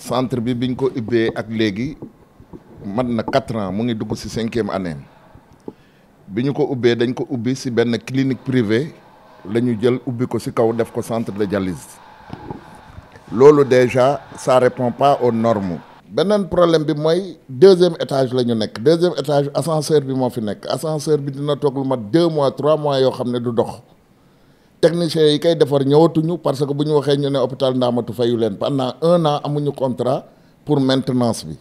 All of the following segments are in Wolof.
centre bi biñ ko ubbee ak léegi mat na 4 ans mu ngi dugg ci 5e année bi ñu ko ubbee dañ ko ubbi ci benn clinique privée la ñu jël ubbi ko ci kaw def ko centre de dialyse loolu déjà ça répond pas aux normes. beneen problème bi mooy 2e étage la ñu nekk 2e étage ascenseur bi moo fi nekk ascenseur bi dina toog lu mat 2 mois 3 mois yoo xam ne du dox techniciens yi koy defar ñëwatuñu parce que bu ñu waxee ñu ne hôpital Ndaamatu fayu leen pendant 1 an amuñu contrat pour maintenance bi.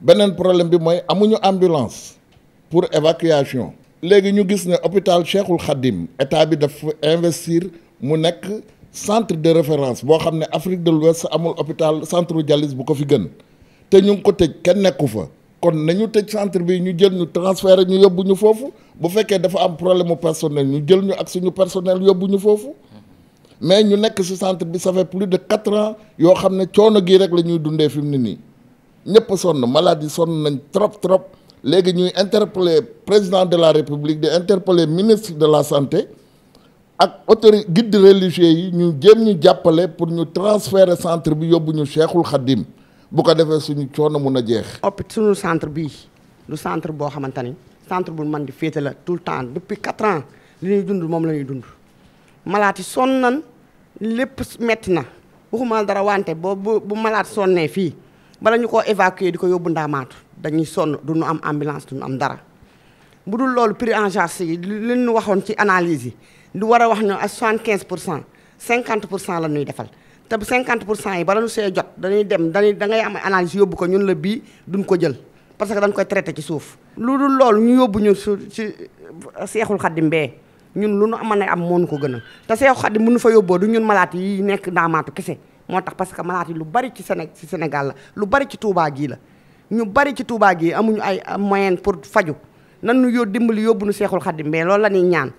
beneen problème bi mooy amuñu ambulance pour évacuation. léegi ñu gis ne hôpital Cheikhul Khadim état bi daf investir mu nekk centre de référence boo xam ne Afrique de l'Ouest amul hôpital centre dialyse bu ko fi gën te ñu ngi ko tëj kenn nekku fa kon nañu tëj centre bi ñu jël ñu transféré ñu yóbbu ñu foofu bu fekkee dafa am problème mu personnel ñu jël ñu ak suñu personnel yóbbu ñu foofu mais ñu nekk ci centre bi ça fait plus de 4 ans yoo xam ne coono gii rek la ñuy dundee fi mu ne nii ñëpp sonn maladie sonn nañ trop léegi ñuy interpeller président de la république di interpeller ministre de la santé ak autorité guide religieux yi ñu jéem ñu jàppale pour ñu transférer centre bi yóbbu ñu Cheikhul Khadim bu ko defee suñu coono mun a jeex. suñu centre bii du centre boo xamante ni centre bu man di féete la tout le temps depuis 4 ans li ñuy dund moom la ñuy dund malaat yi sonn nan lépp metti na waxuma dara wante bu malaat sonnee fii bala ñu koo évacuer di ko yóbbu Ndaamaatu dañuy sonn du ñu am ambulance du ñu am dara bu dul loolu prise en charge yi li ñu waxoon ci analyse yi du war a wax ñu ak 75% 50% la ñuy defal te 50% yi bala ñu see jot dañuy dem da ngay am analyse yóbbu ko ñun la bii duñ ko jël parce que dañ koy traité ci suuf. lu dul loolu ñu yóbbu ñu ci Seexul Xaddim bee ñun lu nu mën a am moo ñu ko gënal te Seexul Xaddim bu ñu fa yóbboo du ñun malaat yi nekk Ndaamaatu kese moo tax parce que malaat yi lu bari ci Sénégal la lu bari ci Touba gii la ñu bari ci Touba gii amuñu ay moyen pour faju nan ñu dimbali yóbbu ñu Seexul Xaddim bee loolu la ñuy ñaan.